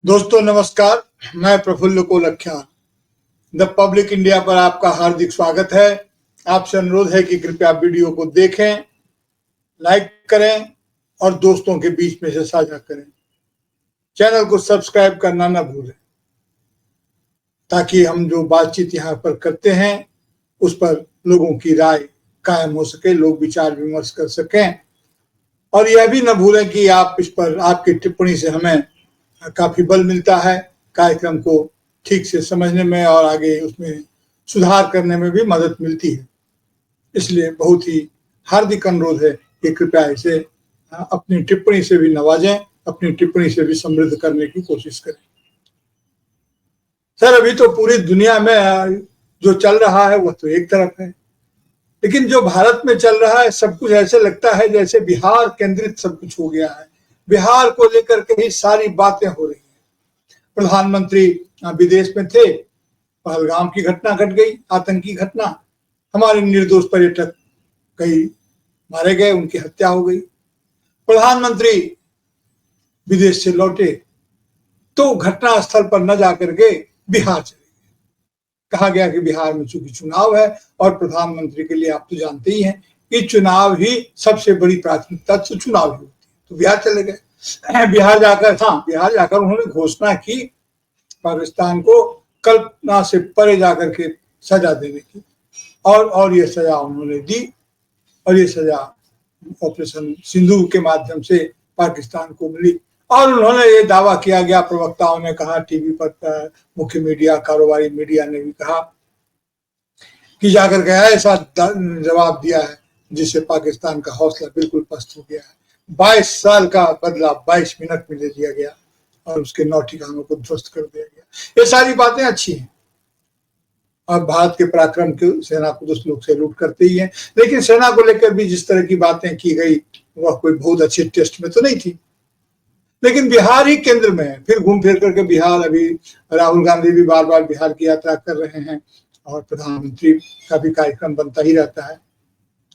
दोस्तों नमस्कार, मैं प्रफुल्ल कोलखिया द पब्लिक इंडिया पर आपका हार्दिक स्वागत है। आपसे अनुरोध है कि कृपया वीडियो को देखें, लाइक करें और दोस्तों के बीच में से साझा करें। चैनल को सब्सक्राइब करना न भूलें ताकि हम जो बातचीत यहाँ पर करते हैं उस पर लोगों की राय कायम हो सके, लोग विचार विमर्श कर सकें। और यह भी न भूलें कि आप इस पर आपकी टिप्पणी से हमें काफी बल मिलता है, कार्यक्रम को ठीक से समझने में और आगे उसमें सुधार करने में भी मदद मिलती है। इसलिए बहुत ही हार्दिक अनुरोध है कि कृपया इसे अपनी टिप्पणी से भी नवाजें, अपनी टिप्पणी से भी समृद्ध करने की कोशिश करें। सर, अभी तो पूरी दुनिया में जो चल रहा है वह तो एक तरफ है, लेकिन जो भारत में चल रहा है सब कुछ ऐसे लगता है जैसे बिहार केंद्रित सब कुछ हो गया है। बिहार को लेकर के ही सारी बातें हो रही हैं। प्रधानमंत्री विदेश में थे, पहलगाम की घटना घट गई, आतंकी घटना, हमारे निर्दोष पर्यटक कई मारे गए, उनकी हत्या हो गई। प्रधानमंत्री विदेश से लौटे तो घटना स्थल पर न जाकर के बिहार चले गए। कहा गया कि बिहार में चूंकि चुनाव है और प्रधानमंत्री के लिए आप तो जानते ही हैं कि चुनाव ही सबसे बड़ी प्राथमिकता, तो चुनाव ही होती है, तो बिहार चले गए। बिहार जाकर उन्होंने घोषणा की पाकिस्तान को कल्पना से परे जाकर के सजा देने की, और ये सजा उन्होंने दी। और ये सजा ऑपरेशन सिंदूर के माध्यम से पाकिस्तान को मिली। और उन्होंने ये दावा किया गया, प्रवक्ताओं ने कहा, टीवी पर मुख्य मीडिया, कारोबारी मीडिया ने भी कहा कि जाकर के ऐसा जवाब दिया है जिससे पाकिस्तान का हौसला बिल्कुल पस्त हो गया है। 22 साल का बदला 22 मिनट में ले लिया गया और उसके 9 ठिकानों को ध्वस्त कर दिया गया। ये सारी बातें अच्छी हैं और भारत के पराक्रम की सेना को तो लोग सैल्यूट करते ही हैं, लेकिन सेना को लेकर भी जिस तरह की बातें की गई वह कोई बहुत अच्छे टेस्ट में तो नहीं थी। लेकिन बिहार ही केंद्र में है, फिर घूम फिर करके बिहार, अभी राहुल गांधी भी बार बार बिहार की यात्रा कर रहे हैं और प्रधानमंत्री का भी कार्यक्रम बनता ही रहता है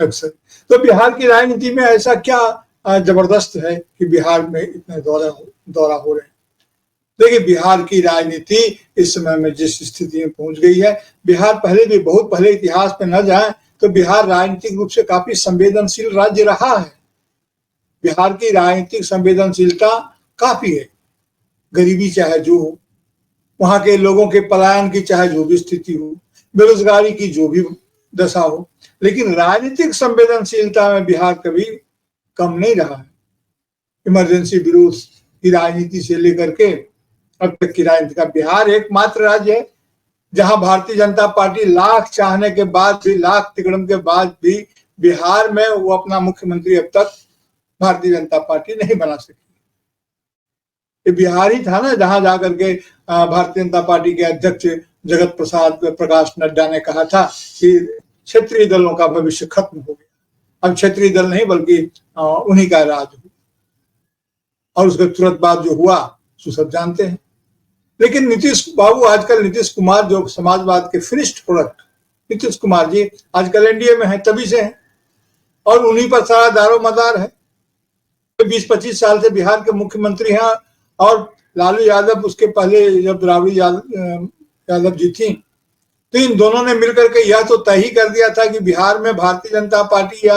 अक्सर। तो बिहार की राजनीति में ऐसा क्या जबरदस्त है कि बिहार में इतने दौरा हो रहे हैं। देखिए, बिहार की राजनीति इस समय में जिस स्थिति में पहुंच गई है, बिहार पहले भी बहुत पहले इतिहास में न जाए तो बिहार राजनीतिक रूप से काफी संवेदनशील राज्य रहा है। बिहार की राजनीतिक संवेदनशीलता काफी है। गरीबी चाहे जो हो, वहां के लोगों के पलायन की चाहे जो भी स्थिति हो, बेरोजगारी की जो भी दशा हो, लेकिन राजनीतिक संवेदनशीलता में बिहार कभी कम नहीं रहा है। इमरजेंसी विरोध की राजनीति से लेकर के अब तक की राजनीति का बिहार एकमात्र राज्य है जहां भारतीय जनता पार्टी लाख चाहने के बाद भी, लाख तिकड़म के बाद भी बिहार में वो अपना मुख्यमंत्री अब तक भारतीय जनता पार्टी नहीं बना सकी। ये बिहार ही था ना जहां जाकर के भारतीय जनता पार्टी के अध्यक्ष जगत प्रकाश नड्डा ने कहा था कि क्षेत्रीय दलों का भविष्य खत्म हो गया, अब क्षेत्रीय दल नहीं बल्कि उन्हीं का राज हो। और उसके तुरंत बाद जो हुआ सो सब जानते हैं। लेकिन नीतीश बाबू आजकल, नीतीश कुमार जो समाजवाद के फिनिश्ड प्रोडक्ट नीतीश कुमार जी आजकल एनडीए में है, तभी से है और उन्हीं पर सारा दारो मदार है। 20-25 साल से बिहार के मुख्यमंत्री हैं और लालू यादव उसके पहले जब राबड़ी यादव जी थी तो इन दोनों ने मिलकर के यह तो तय ही कर दिया था कि बिहार में भारतीय जनता पार्टी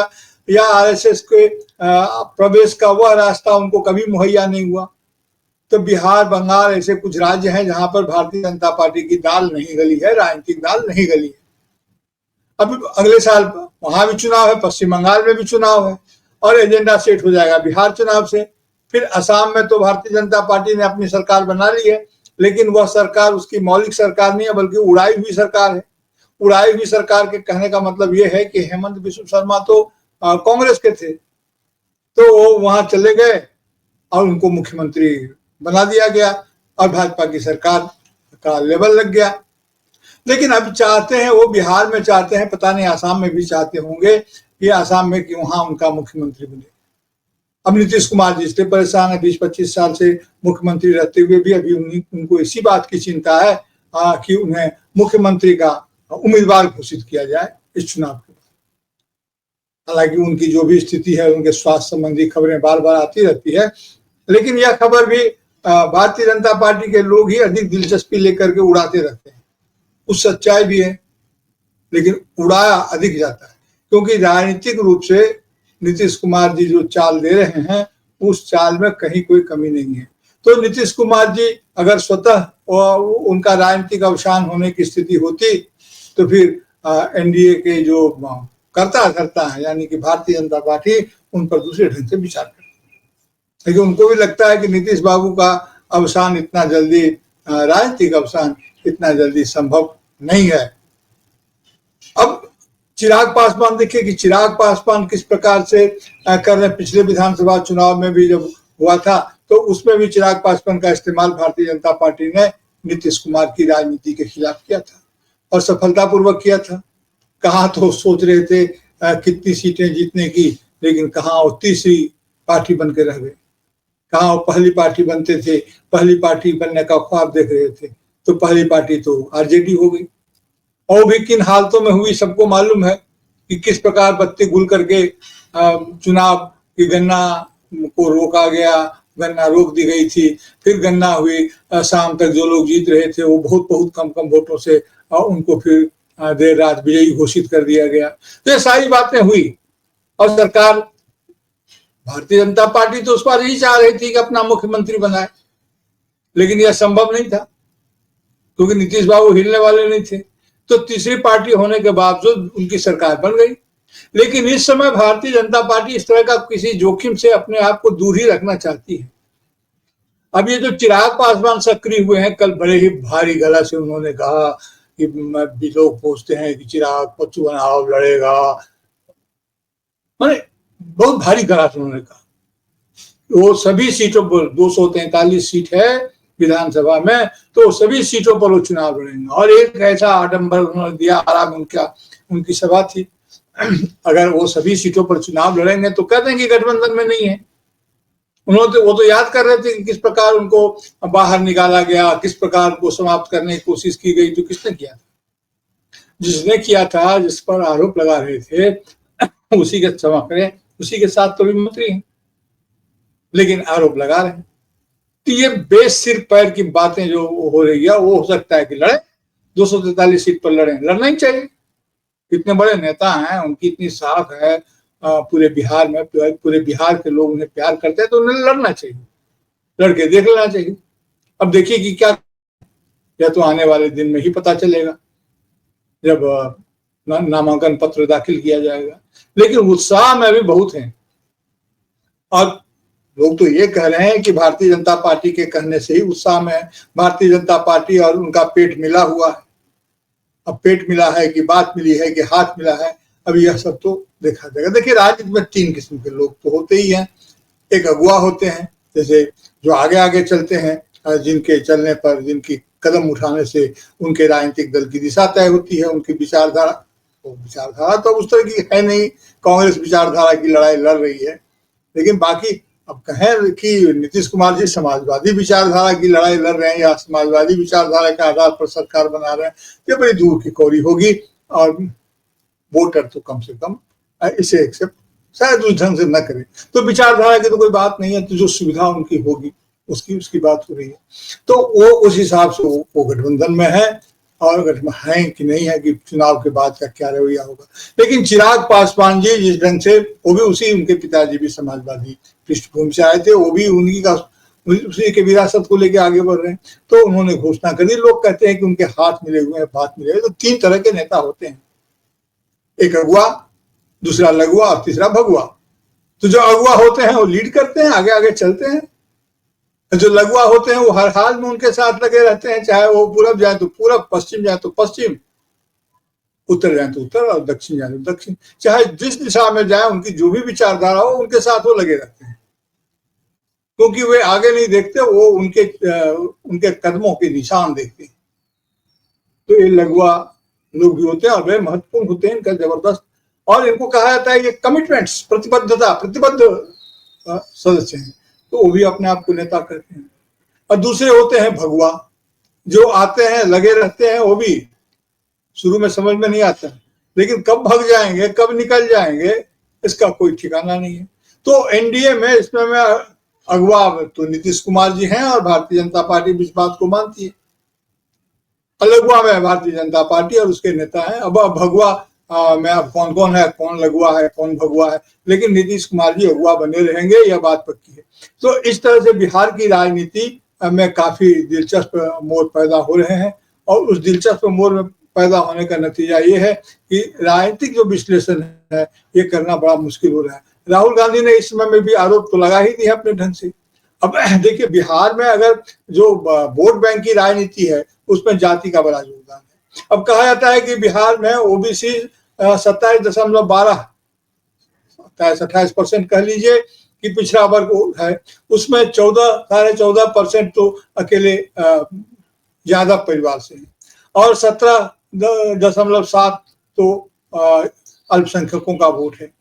या आरएसएस के प्रवेश का वह रास्ता उनको कभी मुहैया नहीं हुआ। तो बिहार, बंगाल ऐसे कुछ राज्य हैं जहां पर भारतीय जनता पार्टी की दाल नहीं गली है, राजनीतिक दाल नहीं गली है। अब अगले साल वहां भी चुनाव है, पश्चिम बंगाल में भी चुनाव है और एजेंडा सेट हो जाएगा बिहार चुनाव से। फिर असम में तो भारतीय जनता पार्टी ने अपनी सरकार बना ली है, लेकिन वह सरकार उसकी मौलिक सरकार नहीं है बल्कि उड़ाई हुई सरकार है। उड़ाई हुई सरकार के कहने का मतलब यह है कि हेमंत बिस्व शर्मा तो कांग्रेस के थे, तो वो वहां चले गए और उनको मुख्यमंत्री बना दिया गया और भाजपा की सरकार का लेवल लग गया। लेकिन अब चाहते हैं वो, बिहार में चाहते हैं, पता नहीं आसाम में भी चाहते होंगे कि आसाम में कि वहां उनका मुख्यमंत्री बने। अब नीतीश कुमार जी इसलिए परेशान है, 20-25 साल से मुख्यमंत्री रहते हुए भी अभी उनको इसी बात की चिंता है कि उन्हें मुख्यमंत्री का उम्मीदवार घोषित किया जाए इस चुनाव के बाद। हालांकि उनकी जो भी स्थिति है, उनके स्वास्थ्य संबंधी खबरें बार बार आती रहती है, लेकिन यह खबर भी भारतीय जनता पार्टी के लोग ही अधिक दिलचस्पी लेकर के उड़ाते रहते हैं। कुछ सच्चाई भी है, लेकिन उड़ाया अधिक जाता है, क्योंकि राजनीतिक रूप से नीतीश कुमार जी जो चाल दे रहे हैं उस चाल में कहीं कोई कमी नहीं है। तो नीतीश कुमार जी अगर स्वतः उनका राजनीतिक अवसान होने की स्थिति होती तो फिर एनडीए के जो करता धरता है यानी कि भारतीय जनता पार्टी उन पर दूसरे ढंग से विचार करती है। लेकिन उनको भी लगता है कि नीतीश बाबू का अवसान इतना जल्दी, राजनीतिक अवसान इतना जल्दी संभव नहीं है। अब चिराग पासवान देखिए कि चिराग पासवान किस प्रकार से कर रहे। पिछले विधानसभा चुनाव में भी जब हुआ था तो उसमें भी चिराग पासवान का इस्तेमाल भारतीय जनता पार्टी ने नीतीश कुमार की राजनीति के खिलाफ किया था और सफलतापूर्वक किया था। कहाँ तो सोच रहे थे कितनी सीटें जीतने की, लेकिन कहाँ वो तीसरी पार्टी बन के रह गए। कहाँ वो पहली पार्टी बनते थे, पहली पार्टी बनने का ख्वाब देख रहे थे, तो पहली पार्टी तो आरजेडी हो गई। और भी किन हालतों में हुई सबको मालूम है कि किस प्रकार बत्ती गुल करके चुनाव की गणना को रोका गया, गणना रोक दी गई थी। फिर गणना हुई, शाम तक जो लोग जीत रहे थे वो बहुत बहुत कम कम वोटों से उनको फिर देर रात विजयी घोषित कर दिया गया। तो ये सारी बातें हुई और सरकार भारतीय जनता पार्टी तो उस बार यही चाह रही थी कि अपना मुख्यमंत्री बनाए, लेकिन यह संभव नहीं था क्योंकि नीतीश बाबू हिलने वाले नहीं थे। तो तीसरी पार्टी होने के बावजूद उनकी सरकार बन गई। लेकिन इस समय भारतीय जनता पार्टी इस तरह का किसी जोखिम से अपने आप को दूर ही रखना चाहती है। अब ये जो चिराग पासवान सक्रिय हुए हैं, कल बड़े ही भारी गला से उन्होंने कहा कि लोग पूछते हैं कि चिराग चुनाव लड़ेगा, मैंने बहुत भारी गला से उन्होंने कहा। वो सभी सीटों पर 243 सीट है विधानसभा में, तो सभी सीटों पर वो चुनाव लड़ेंगे। और एक ऐसा आडंबर उन्होंने दिया, आराम उनकी सभा थी। अगर वो सभी सीटों पर चुनाव लड़ेंगे तो कह देंगे गठबंधन में नहीं है। उन्होंने वो तो याद कर रहे थे कि किस प्रकार उनको बाहर निकाला गया, किस प्रकार उनको समाप्त करने की कोशिश की गई। तो किसने किया था? जिसने किया था, जिस पर आरोप लगा रहे थे उसी के क्षमा करें, उसी के साथ तो भी मंत्री हैं, लेकिन आरोप लगा रहे हैं। तो ये बेसिर पैर की बातें जो हो रही है, वो हो सकता है कि लड़े 243 सीट पर लड़े, लड़ना ही चाहिए। इतने बड़े नेता हैं, उनकी इतनी साख है पूरे बिहार में, पूरे बिहार के लोग उन्हें प्यार करते हैं, तो उन्हें लड़ना चाहिए, लड़के देख लेना चाहिए। अब देखिए कि क्या, या तो आने वाले दिन में ही पता चलेगा जब नामांकन पत्र दाखिल किया जाएगा। लेकिन उत्साह में भी बहुत है और लोग तो ये कह रहे हैं कि भारतीय जनता पार्टी के कहने से ही उत्साह में है। भारतीय जनता पार्टी और उनका पेट मिला हुआ है। अब पेट मिला है कि बात मिली है कि हाथ मिला है, अब यह सब तो देखा जाएगा। देखिए राजनीति में 3 किस्म के लोग तो होते ही हैं। एक अगुआ होते हैं, जैसे जो आगे आगे चलते हैं, जिनके चलने पर, जिनकी कदम उठाने से उनके राजनीतिक दल की दिशा तय होती है, उनकी विचारधारा। तो विचारधारा तो उस तरह की है नहीं, कांग्रेस विचारधारा की लड़ाई लड़ रही है। लेकिन बाकी अब कहें कि नीतीश कुमार जी समाजवादी विचारधारा की लड़ाई लड़ रहे हैं या समाजवादी विचारधारा के आधार पर सरकार बना रहे हैं, ये बड़ी दूर की कौड़ी होगी और वोटर तो कम से कम इसे एक्सेप्ट शायद उस ढंग से न करें। तो विचारधारा की तो कोई बात नहीं है, तो जो सुविधा उनकी होगी उसकी बात हो रही है। तो वो उस हिसाब से वो गठबंधन में है और गठबंधन है कि नहीं है कि चुनाव के बाद का क्या रवैया होगा। लेकिन चिराग पासवान जी जिस ढंग से, वो भी उसी, उनके पिताजी भी समाजवादी पृष्ठभूमि से आए थे, वो भी उन्हीं का उसी के विरासत को लेके आगे बढ़ रहे हैं। तो उन्होंने घोषणा कर दी। लोग कहते हैं कि उनके हाथ मिले हुए हैं, बात मिले हुए। तो 3 तरह के नेता होते हैं, एक अगुआ, दूसरा लघुआ और तीसरा भगुआ। तो जो अगुआ होते हैं वो लीड करते हैं, आगे आगे चलते हैं। जो लघुआ होते हैं वो हर हाल में उनके साथ लगे रहते हैं, चाहे वो पूरब जाए तो पूरब, पश्चिम जाए तो पश्चिम, उत्तर जाए तो उत्तर और दक्षिण जाए तो दक्षिण। चाहे जिस दिशा में जाए, उनकी जो भी विचारधारा हो, उनके साथ वो लगे रहते हैं, क्योंकि वे आगे नहीं देखते, वो उनके कदमों के निशान देखते हैं। तो ये लघुआ लोग भी होते हैं और वे महत्वपूर्ण होते हैं, इनका जबरदस्त। और इनको कहा जाता है ये कमिटमेंट्स, प्रतिबद्धता, प्रतिबद्ध सदस्य हैं, तो वो भी अपने आप को नेता करते हैं। और दूसरे होते हैं भगुआ, जो आते हैं, लगे रहते हैं, वो भी शुरू में समझ में नहीं आता, लेकिन कब भग जाएंगे, कब निकल जाएंगे, इसका कोई ठिकाना नहीं है। तो एनडीए में इसमें मैं अगुआ तो नीतीश कुमार जी हैं और भारतीय जनता पार्टी भी इस बात को मानती है। अलगुआ में भारतीय जनता पार्टी और उसके नेता हैं। अब भगवा में अब कौन कौन है, कौन लगुआ है, कौन भगवा है, लेकिन नीतीश कुमार जी अगुआ बने रहेंगे, यह बात पक्की है। तो इस तरह से बिहार की राजनीति में काफी दिलचस्प मोड़ पैदा हो रहे हैं और उस दिलचस्प मोड़ में पैदा होने का नतीजा ये है कि राजनीतिक जो विश्लेषण है ये करना बड़ा मुश्किल हो रहा है। राहुल गांधी ने इस समय में भी आरोप तो लगा ही दिया अपने ढंग से। अब देखिए, बिहार में अगर जो वोट बैंक की राजनीति है उसमें जाति का बड़ा योगदान है। अब कहा जाता है कि बिहार में ओबीसी 27.12 28% कह लीजिए कि पिछड़ा वर्ग है, उसमें 14.14% तो अकेले यादव परिवार से है और 17.7 तो अल्पसंख्यकों का वोट है।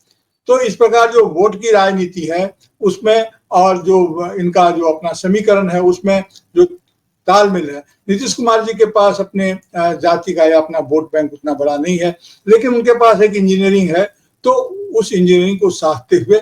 तो इस प्रकार जो वोट की राजनीति है उसमें और जो इनका जो अपना समीकरण है उसमें जो तालमेल है, नीतीश कुमार जी के पास अपने जाति का या अपना वोट बैंक उतना बड़ा नहीं है, लेकिन उनके पास एक इंजीनियरिंग है, तो उस इंजीनियरिंग को साधते हुए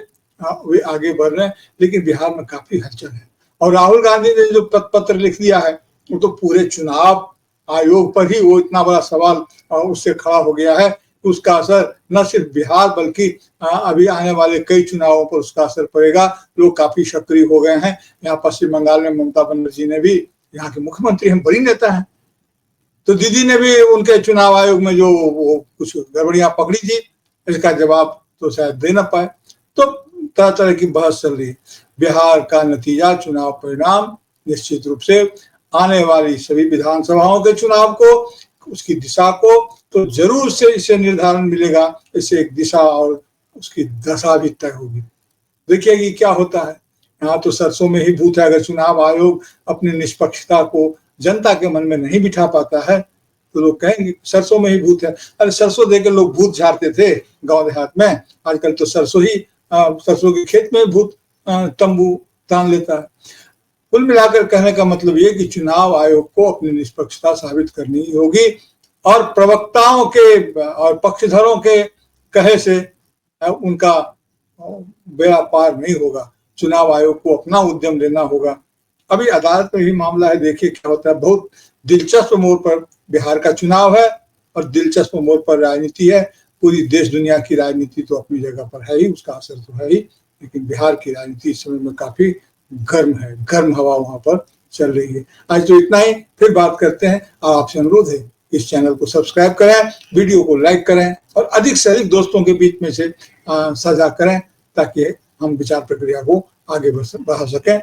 वे आगे बढ़ रहे हैं। लेकिन बिहार में काफी हलचल है और राहुल गांधी ने जो पत्र लिख दिया है वो तो पूरे चुनाव आयोग पर ही वो इतना बड़ा सवाल उससे खड़ा हो गया है। उसका असर न सिर्फ बिहार बल्कि अभी आने वाले कई चुनावों पर उसका असर पड़ेगा। लोग काफी सक्रिय हो गए हैं। यहाँ पश्चिम बंगाल में ममता बनर्जी ने भी, यहाँ के मुख्यमंत्री हैं, बड़ी नेता हैं, तो दीदी ने भी उनके चुनाव आयोग में जो वो कुछ गड़बड़ियां पकड़ी थी इसका जवाब तो शायद दे ना पाए। तो तरह तरह की बहस चल रही है। बिहार का नतीजा, चुनाव परिणाम निश्चित रूप से आने वाली सभी विधानसभाओं के चुनाव को, उसकी दिशा को तो जरूर से इसे निर्धारण मिलेगा। इससे एक दिशा और उसकी दशा भी तय होगी। देखिए कि क्या होता है। यहाँ तो सरसों में ही भूत है। अगर चुनाव आयोग अपनी निष्पक्षता को जनता के मन में नहीं बिठा पाता है तो लोग कहेंगे सरसों में ही भूत है। अरे सरसों देकर लोग भूत झाड़ते थे गांव देहात में, आजकल तो सरसों के खेत में भूत तंबू तान लेता है। कुल मिलाकर कहने का मतलब ये कि चुनाव आयोग को अपनी निष्पक्षता साबित करनी होगी और प्रवक्ताओं के और पक्षधरों के कहे से उनका बेड़ा पार नहीं होगा। चुनाव आयोग को अपना उद्यम लेना होगा। अभी अदालत में भी मामला है, देखिए क्या होता है। बहुत दिलचस्प मोड़ पर बिहार का चुनाव है और दिलचस्प मोड़ पर राजनीति है। पूरी देश दुनिया की राजनीति तो अपनी जगह पर है ही, उसका असर तो है ही, लेकिन बिहार की राजनीति इस समय में काफी गर्म है, गर्म हवा वहां पर चल रही है। आज तो इतना ही, फिर बात करते हैं। और आपसे अनुरोध है इस चैनल को सब्सक्राइब करें, वीडियो को लाइक करें और अधिक से अधिक दोस्तों के बीच में से साझा करें ताकि हम विचार प्रक्रिया को आगे बढ़ा सकें।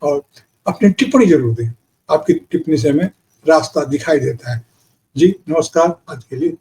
और अपनी टिप्पणी जरूर दें, आपकी टिप्पणी से हमें रास्ता दिखाई देता है। जी नमस्कार, आज के लिए।